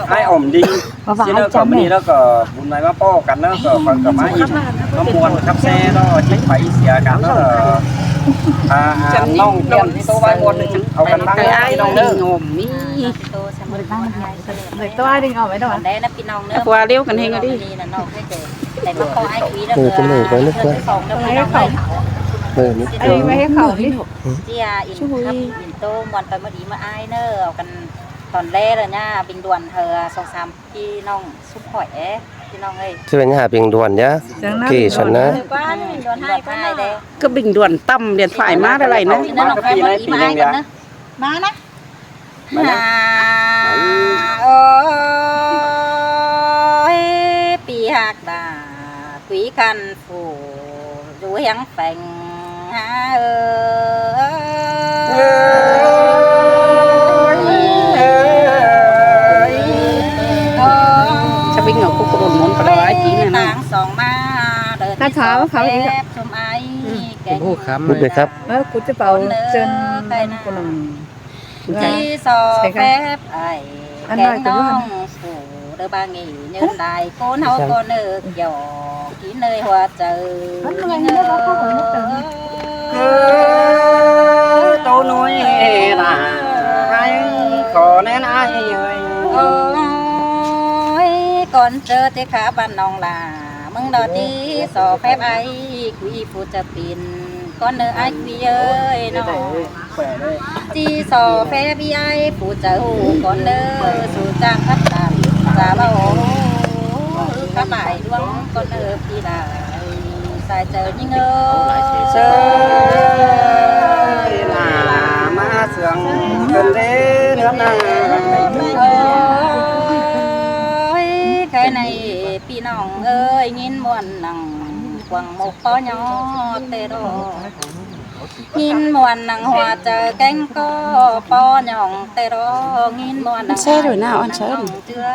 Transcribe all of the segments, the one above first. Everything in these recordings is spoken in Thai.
ไอ้อมดีเสียเนอร์ก็ไม่ดีแล้วก็บุญนายมาป้อกันเนอะก็ฟังกับไม้มามวนครับแซ่ก็จิตไฟเสียกันเนอะน้องเพียนที่โตไว้มวนเอากันบ้างพี่น้องเนอะงมนี่เลยตัวดึงออกไว้ดอกได้นะพี่น้องเนอะตัวเลี้ยวกันเฮงก็ดิแต่มาขอไอ้คุยแล้วก็สองแล้วไม่ได้ไอ้ไม่ให้เขาดิเจียอินครับอินโตมวนไปมาดีมาไอ้เนอเอากันตอนแรกเลยเนี่ยบิงด่วนเธอ2-3พี่น้องซุปหอยพี่น้องเอ้ยจะเป็นหาบิงด่วนยะกี่ชนะก็บิงด่วนต่ำเรียนฝ่ายมาอะไรนะนั่นน้องแม่มาอีมาไอ้กันนะมานะโอ้ยปีหักดาquý khăn phủ dù hắn phànhจะบิงเอาคุกกระโดดม้วนไปได้จีนนะน่าช้าเขาเองชมไอ้แก่พูดครับกูจะเป่าเจนคนนึงที่สอบแฟบไอ้แก่น้องphủ đôi ba nghỉ nhân đài cố nấu con nước giò kỹ nơi hoa trời tôi nói là ai có nên ai ơi con chơi thì khá ban nòng là mừng đó tí sò phép ai quý phụ trợ pin con nơi ai quý ơi nó chỉ sò phép ai phụ trợ con nơi su trang khắp tàn giả bao các bài đuông con ở phi đà xài chờ những chơi là má sương gần thế nữa ơi cái này phi nòng ơi nhìn muôn nằng quăng một bó nhỏ tê đồ nhìn muôn nằng hoa chờ cánh có bó nhỏng tê đó nhìn muôn nằng xe rồi nào anh chơi chưa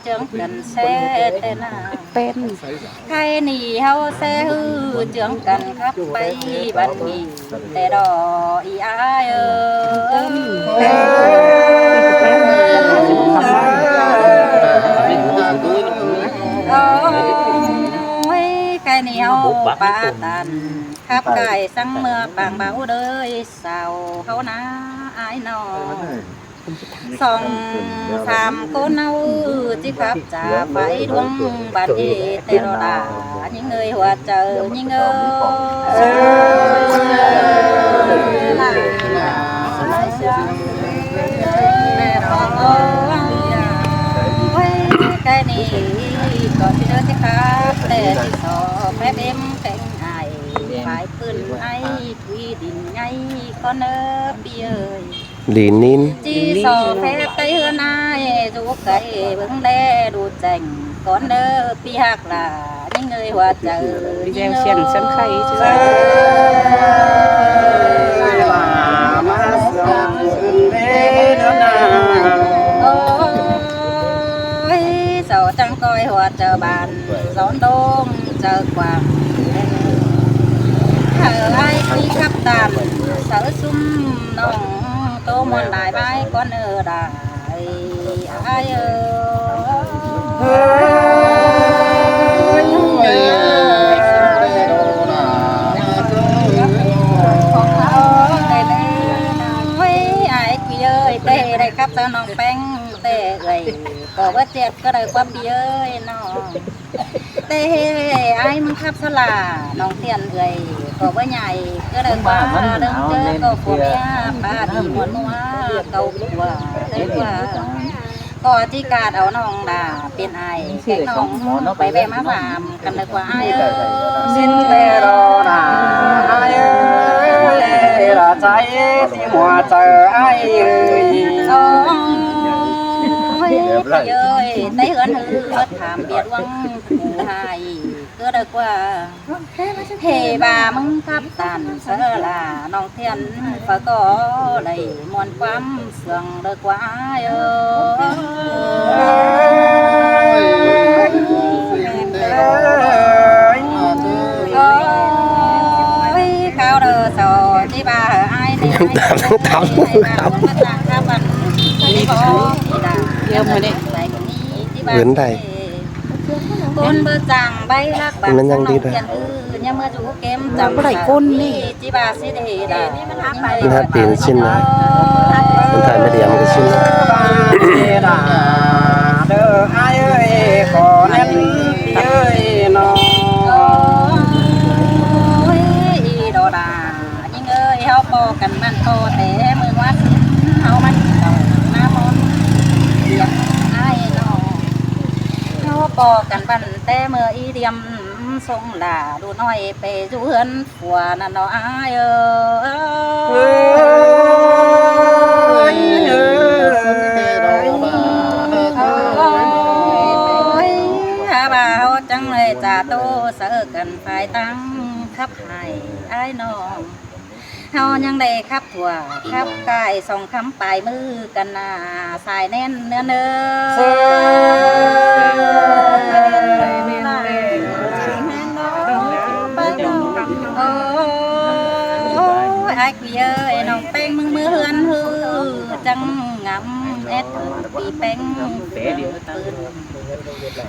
trường cần xe tê nào tên hay nì hao xe hư trường cần khắp bay ban nghỉ tê đó ý ai ơi cái nì hao ba tàn khắp cài sang mưa bàng báo đời sao hao ná ai nọ song tham cô nâu chỉ khắp trả phải đúng bản gì tê đó là những người hòa chờ những người cái này còn thì đứa thì khác để thì so phép em cạnh ai phải phun ai quy định ngay con ơi ơi lì nín chỉ so phép tay hơn ai dù cái vấn đề đủ chành con ơi pi hạc là những người hòa trợ gieo xiên sân khay chứ sầu trăng coi hòa chờ bàn gión đông chờ quàng hở ai đi khắp tàn sở sum nòng tô mòn đại bái con ở đài ai ai quý ơi tê đây khắp sao nòng bánh tê gầy có bất chết có đời qua bia ơi nó tê ai muốn khắp sao là nòng tiền gầy có bất nhảy có đời qua đừng chơi có phụ mẹ ba đi muốn mua cầu của đấy qua có chỉ cả đầu nòng là tiền ai cái nòng phải về má vàm cần được qua ai ơi xin về đó là ai ơi là trái thì hòa chờ ai ơi thầy ơi thấy hơn hư bất thảm biệt quăng phù hài cứ được qua thề bà mong khắp tàn sơ là nòng thiên phải có đầy muôn quắm sườn được qua ơi cao đờ sò đi bà ai này ai เดี๋ยวมื้อนี้ เหินได้ คนเบอร์จังใบรักบาง มันยังดีด้วย ยังเมื่อจูเกมจำ บ่ได้คนนี่ จิบาสิเดดานี่มันหาไป มันหาตีนสิ้นนะ มันถ่ายไม่เดียมันก็สิ้นนะ เด้อไอ้เอ้ยขอแน่นเอ้ยน้อง โอ้ยอีโดดายิ่งเอ้ยเฮาพอกันมันโตแต่มือวัดเฮามันเก่าหน้ามนเดียมไอ้น้องเฮาพอกันบันแต่เมื่ออีเดียมทรงหลาดูน้อยไปจูเฮือนผัวนั่นเนาะอ้ายเอ้ยถ้าบ่าวจังเลยจ่าโตเสือกันภายตั้งขับให้อ้ายน้องเฮายังได้ขับถั่วขับกายส่องคำปลายมือกันหน้าสายแน่นเนื้อเนื้อไอ้กุยเอ้ยน้องแป้งมึงมือเฮือนฮือจังงำแอดปีแป้งปืน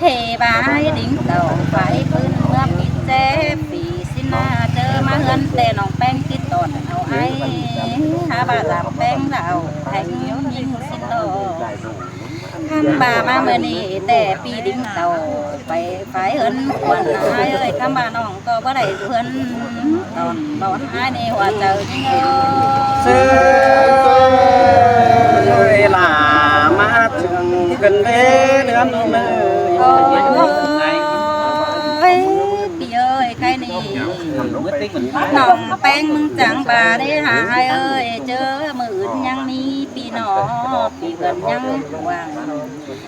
เฮบายดิ้งเต่าไฟปืนเมื่อปีเจ็บปีสินาเจอมาเฮือนแต่น้องแป้งติดตอดเอาไอ้หาบาดาแป้งเราแทงยิ้มยิงสิโตขันบามาเมื่อนี้แต่ปีดิ้งเต่าไปไฟเฮินควันไอ้เอ้ยขันบาน้องก็บ่ได้เฮือนตอนไอ้ในหัวเจอจริงเอ้ย เวลามาถึงกันเด้เดือนเลย โอ้ยพี่เอ้ยใครนี่น้องแป้งมึงจังบาได้หายเอ้ยเจอมืออื่นยังมีพี่น้องพี่เกินยังว่าง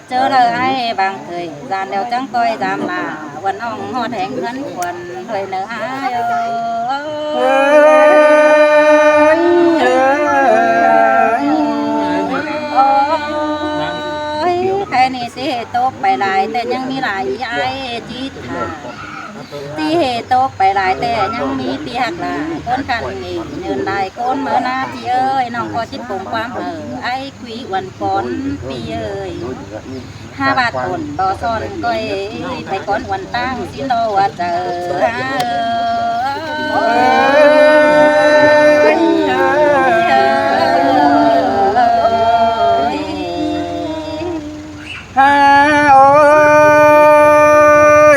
เจอเลยไอ้บางเคยจานเดียวจังก้อยจามหน้าวันอ่องหอดแหงเงินควันถอยเนื้อหายเอ้ยใครนี่สิโตไปหลายแต่ยังมีหลายไอ้จิตหาที่เหตุตกไปหลายแต่ยังมีปีหักหลายก้นขันนี่เนินได้ก้นเมื่อหน้าพี่เอ้ยน้องก็จิตปงความไอ้คุยวันก่อนพี่เอ้ย5 บาทต้นต่อซ้อนก้อยไปก้อนวันตั้งสินโดว่าเจอฮ่าโอ้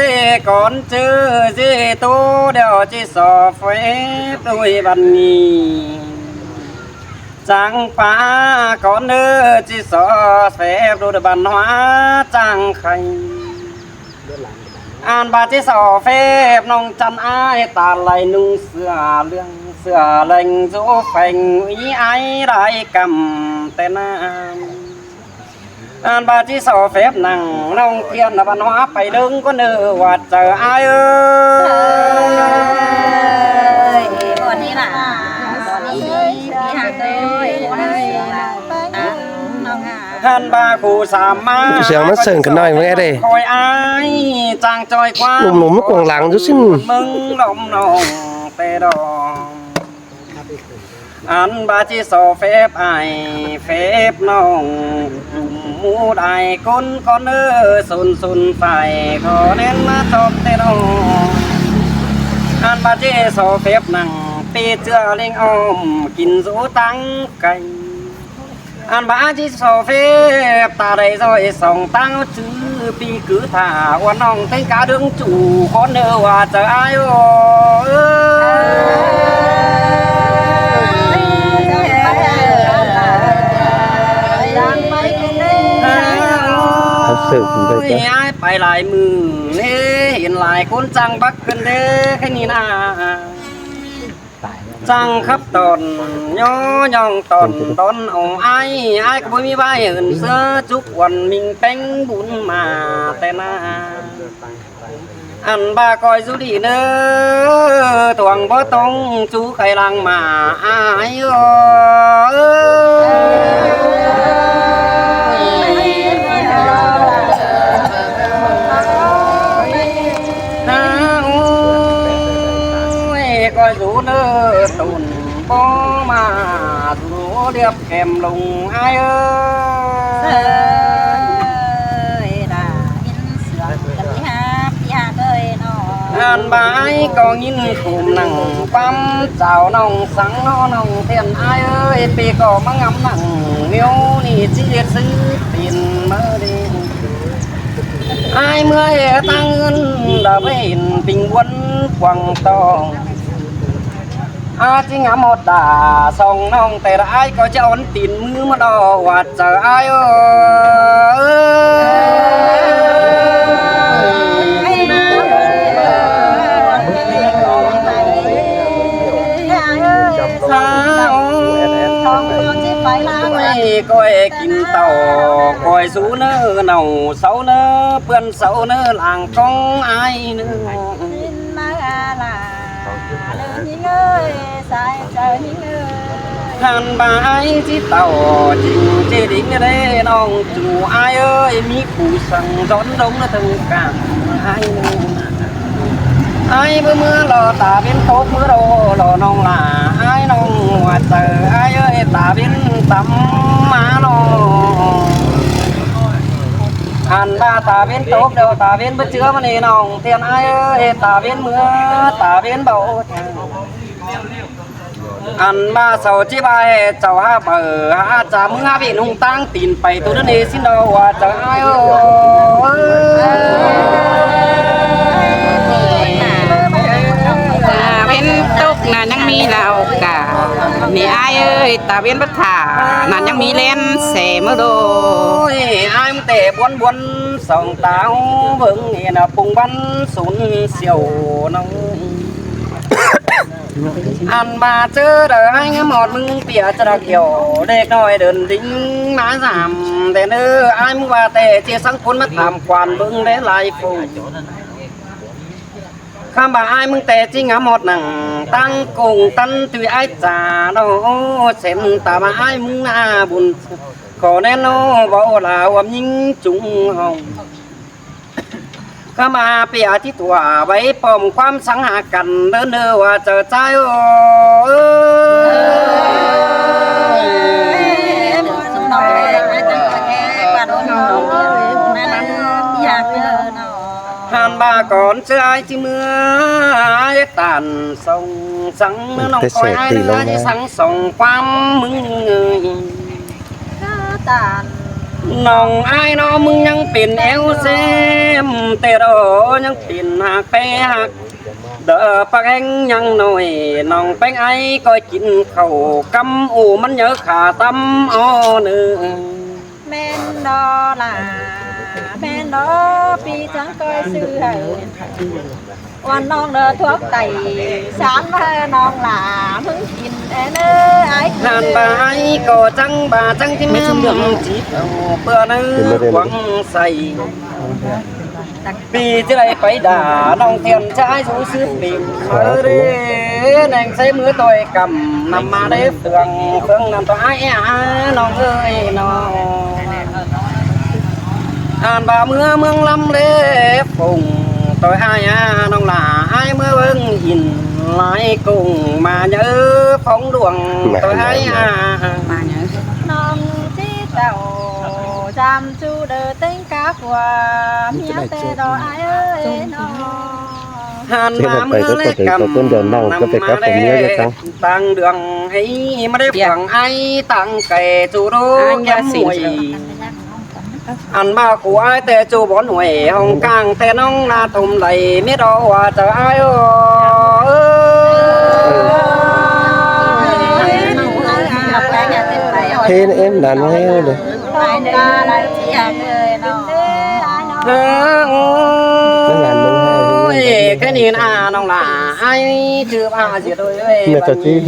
ยก่อนเจอสิตูเดี๋ยวจิสอเฟบด้วยบันนี้จังป้าก่อนเด้อจิสอเฟบด้วยบันหัวจังไข่อ่านบาจิสอเฟบน้องจันอ้ายตาไหลนุ่งเสื้อเรื่องเสื้อเล่งโจแฝงอีไอไรกำแต่น้ำอ่านบาจิสอเฟบนั่งน้องเทียนบันหัวไปดึงก็เนื้อว่าเจออ้ายเอ้ย บ่นี้ล่ะบ่นี้พี่หักเลยน้องหา ท่านบาคูสามมา เสียงมันเสิ่งกันหน่อยมั้งไงเด้ คอยอายจางจอยความ หนุ่มๆมันกวางหลังอยู่สิ้น มึงดมนองเตดองอันบาจิโซเฟบไอเฟบน้องมูดไอคนคอนเนอร์สุนไฟขอเน้นมาจบเตดองอันบาจิโซเฟบนั่งปีเจือเลี้ยงอมกินสูตังไก่อันบาจิโซเฟบตาได้ซอยส่องตั้งชื่อปีคือถ่าวันน้องเต้นกาดึงจู่คนเนอว่าจะอายโอสึกเลยจ้ะ ย้ายไปหลายมือเน่เห็นหลายคนจังบักกันเด้แค่นี้นะจังครับตอนย่อย่องตอนองไอ้ก็บ่มีใบเหินเสื้อจุกวันมิงเป็งบุญมาแต่นาอันบาคอยสุดีเน้อตวงบ่ต้องจูไข่ลังมาอ้ายโอ้ก็อยู่เนื้อตุนป้อมาสู่เรียบแคมลงไอ้เอ้ย hàn bãi có nhìn khùm nặng băm chào nòng sáng nó nòng tiền ai ơi bì có mang ngắm nặng miêu nì chi liệt sư tiền mơ đi ai mưa hè tăng ơn đã về tình quân quăng to chỉ ngắm một đà sông nông tề ai có cho ấn tin mưa mà đò hoạt chờ ai coi kim tàu coi sú nơ nầu sáu nơ bươn sáu nơ làng con ai nữa hàn bãi chiếc tàu trình chế đỉnh ở đây nòng chủ ai ơi mi phủ sằng gión đông nó từng cảm ai ai bữa mưa lò tà bên tốt mưa đồ lò nòng là ai nòng hòa chờ ai ơi tà bên tắm má nó hàn ba tà bên tốt đâu tà bên bất chứa mà nè nòng tiền ai ơi tà bên mưa tà bên bầu ăn ba sầu chi bài cháu ha bờ ha cha mưa ha bị hung tăng tin phải tôi đến đây xin đâu hòa chờ ai bên tốc là nhang mi nào cả nè ai ơi ta bên bất thả là nhang mi lên xẻ mơ đồ ai cũng tệ buồn buồn sòng táo vững nghe là bùng bắn xuống siêu nông ăn ba chớ đời anh một mưng tỉa cho đặc kiểu để nói đơn đính má giảm để nữa ai mua ba tệ chia sáng cuốn mất làm quản bưng để lại phụ khám bà ai mưng tệ chỉ ngắm một nằng tăng cùng tân tùy ai trả đâu xem ta bà ai mưng na buồn khó nên nó bảo là ôm những chúng hồngข้ามาเปียที่ตัวไว้ปมความสังหากันเดินเดือว่าเจอใจหานบาก่อนเจอไอ้ที่เมื่อไอ้ตานส่งสังเมื่อน้องคอยไอ้เนื้อที่สังส่งความมึงเงยตานน้องไอ้น้องมึงยังเป็นเอวเซมแต่รอยังเป็นหักไปหักเด้อปักแองยังหน่อยน้องแป้งไอ้ก็กินข้าวกำอูมันเยอะขาตำอ้อเนื้อแม่นดอล่ะแม่นดอปีจังก้อยซื้อให้วันน้องเด้อทุกไตสามเด้อน้องหล่ามึงกินเด้อไอ้หานบายก็จังบาจังที่แม่มึงจีบเอาเพื่อเนื้อหวังใส่ปีที่ไรไปด่าน้องเทียนชายสู้ซื้อปีเมื่อเด้แดงใส่มือต่อยกำนำมาได้เฟืองนำตัวไอ้น้องเอ้ยน้องหานบาเมื่อเมืองลำเล็บปุ่งtôi ai nông là ai mới vâng nhìn lại cùng mà nhớ phóng đường tôi ai mà nhớ non chỉ tàu chăm chú đỡ tính cá của mía tê đò ai ơi nó hàn mà mưa lấy cầm nằm mà để tăng đường ấy mà để phẳng ai tăng kẻ chủ đô kém mùi ăn ba của ai tê chú bón huệ hồng càng tê nông na thùng đầy miết đó hòa chờ ai thế em đàn nó heo rồi cái nhìn nông là ai chưa ba gì thôi mẹ thật chứ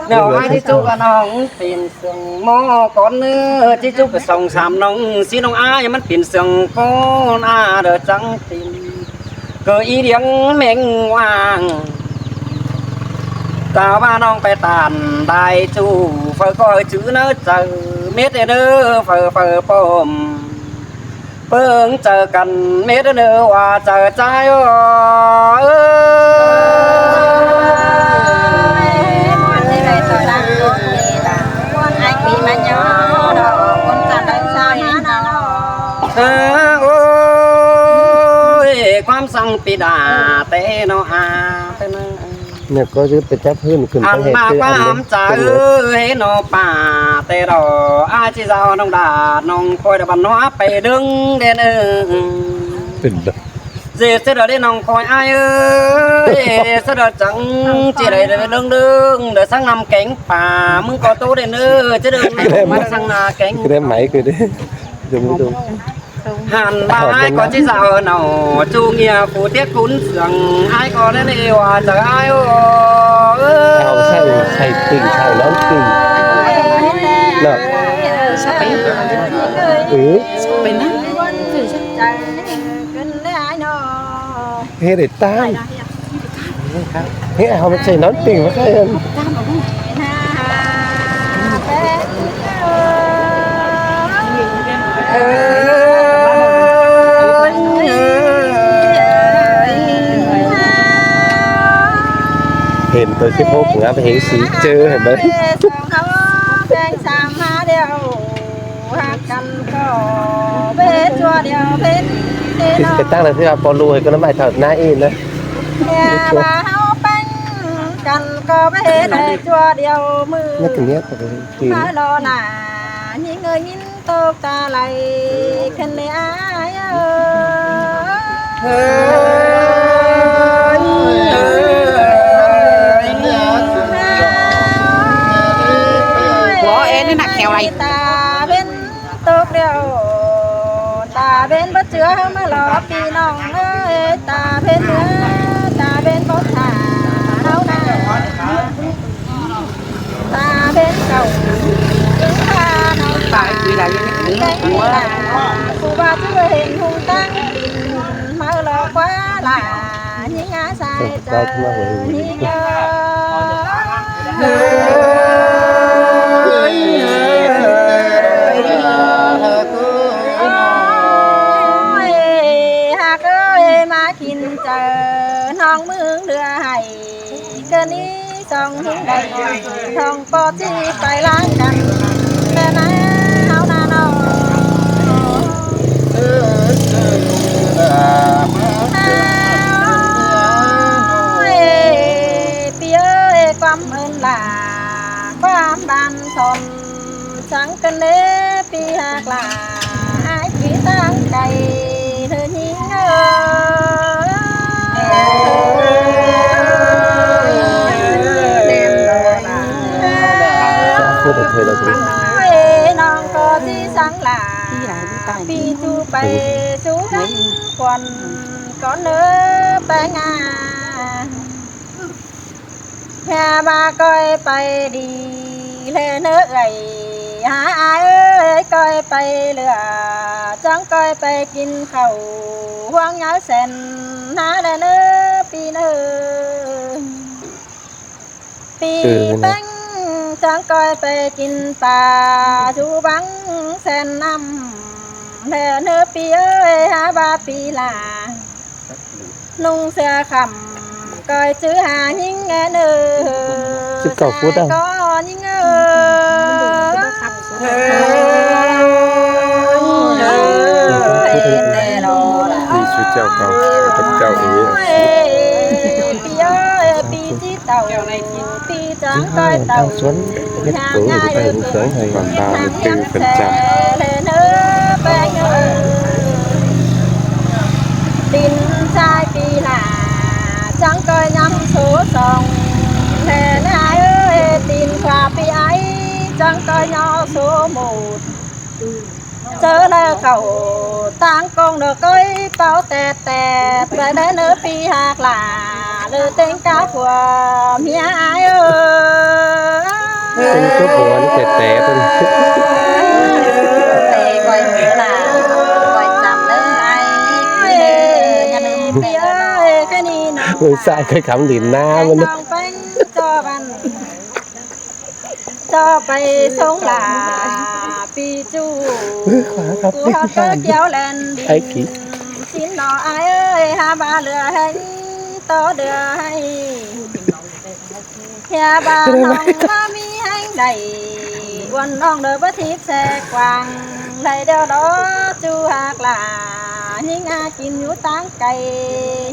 nào ai thì chú con nông tiền sừng mò con nữa chứ chú cái sòng sàm nông xin nông ai mất tiền sừng con đỡ trắng tiền cờ ý điếng mèn hoàng tao ba nông phải tàn đại chú phải coi chữ nó chờ mét nữa phải bom bưng chờ cần mét nữa hòa chờ trái ความสังปิดาเตโนอาเป็น เนี่ยก็จะไปจับพื้นขึ้น อั ไป น เฮ็ด มา คือ ค อั วาน นี้ มจ่าเฮโนป่าเตรออาจิเจ้าน้องดาน้องคอยดบันน้อไปดึงเด่นเป็นดอก เสียเสด็จได้น้องคอยอายเสด็จจังจีได้เดึงเดี๋ยวสั่งนำแกงป่ามึงก็โตได้เนื้อจะดึงมาสั่งนาแกง คือได้ไหมคือได้ดู หันมาไอ้ก็จีเจ้าหนอจูเงียผู้เทียคุณเสียงไอ้ก็ได้เลยว่าจะไอ้เอาใส่ตึงใส่ร้อนตึงเนาะ เป็นนะ เฮ็ดได้ตั้งเฮ้ยเอามาใส่ร้อนตึงมาใครอัน เห็นตัวที่พกงาไปเห็นสีเจอเห็นไหม แดงสามมาเดียวหักกันก็เบ็ดชัวเดียวเบ็ดเดียว ไปตั้งเลยที่ว่าปอลูให้ก็น้ำใบถอดหน้าอินนะ เนี่ยมาเฮาเป็นกันก็เบ็ดชัวเดียวมือ นี่กันเนี้ยตัวตีน มารอหน้ายิงเงยยินตกตาไหลขึ้นเลยอายหัวเอ็นนี่หนักแถวไร ตาเป็นตกเดียวตาเป็นบ่เจือมาหลอกพี่น้องเอ้ยตาเป็นเนื้อตาเป็นบ่ทาเฮาหน้าตาเป็นเก่าถึงพาน้อง ตายคืออะไรยังไม่ถึง ได้ หัว ลาผู้ว่าจะเห็นหูตั้งดินมาหลอกว่าลายิงอาสายเจอยิงเจหากเอ้ยมากินเจอน้องมึงเรือให้เกินนี้สองหิงใดทองปอที่ไปล้างกันแต่นะเฮานาน้องปีเอ้ยความเอินล่ะความบานสนสังกันเด้ปีหากล่ะไอ้ปีตั้งใจเธอหิงเอ้พูดแต่เธอเราดู น้องก็ที่สังหลาปีจูไปสู่ทั้งควันก็เนื้อไปงาแค่มาก้อยไปดีเลยเนื้อไหลหาอายเอ้ยก้อยไปเหลือจังก้อยไปกินข้าวห่วงยาเส้นหาได้เนื้อปีเนื้อปีตั้งจังก้อยไปกินปลาชูบังเส้นน้ำเนื้อเนื้อปีเอ้ยหาบาปีลานุ่งเสื้อคำก้อยซื้อหายิ่งเงินก็ยิ่งดีสุดเจ้าเก่ากับเจ้าเอ๋ ปีเอ้ยปีที่เต่าปีจังก้อยเต่า สวนเฮ็ดตัวอยู่ไปลูกเสือให้ก่อนตาตื่นเป็นจับ ดินชายปีหน้าจังก้อยย้ำสูสองแน่นายเอ้ยดินขาปีไอจังก้อยย้อสูหมูดเจอแล้วเขาตั้งกองเด็กก้อยเป่าแต่ไปได้เนื้อปีหากหล่าหรือเต็งกาผัวเมียไอเอ้ย เป็นตัวผัวนี่แต่ต้น เตะก้อยหัวหล่าก้อยจำเนื้อไออย่าลืมปีเอ้ยแค่นี้น้อง มือซ้ายเคยขำดินหน้ามัน น้องเป็นจอบันจอไปสงหลาปีจูกูเขาเตอเกี่ยวแลนดิ ไอ้ขี้ สินหนอไอเอ้ยหาบาเรือให้ต่อเดือให้เฮียบาน้องมามีให้ใดวันน้องเดือบ่ทิพย์แสกวางได้เดียวดอจูหากหลา หิงากินอยู่ตั้งไก่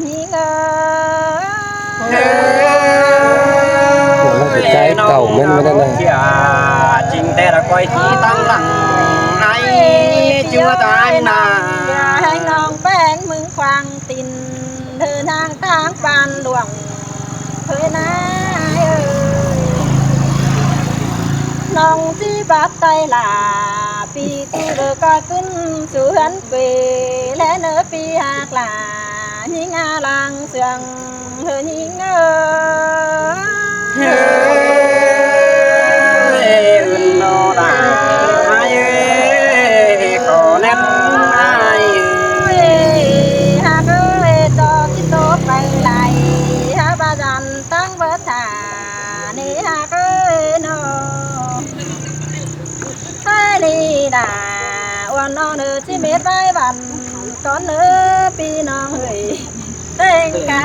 หิงเอ้ย ใจเก่าแม่นบ่ได้นะ เชื่อจริงแต่ละก้อยที่ตั้งหลังในจัวตายนา อย่าให้น้องแป้งมึงควางตินเดินทางทางปานหลวงเฮ้ยนะเอ้ยน้องที่บัดไตลาปีที่เลิกก็ขึ้นสู่หันเปและเนื้อปีหากลาหิงาลังเสืองเฮ้ยหิงเอ้ย อื่นโนดาขอแนบไอ้ หากเอ้ยจอที่โตไปไหลหาบาดันตั้งเบิดถานี่หากเอ้ยโนไอ้ลีดาวันน้องเนื้อที่เม็ดไว้บันก่อนเนื้อปีน้องเฮ้ยเต้งกา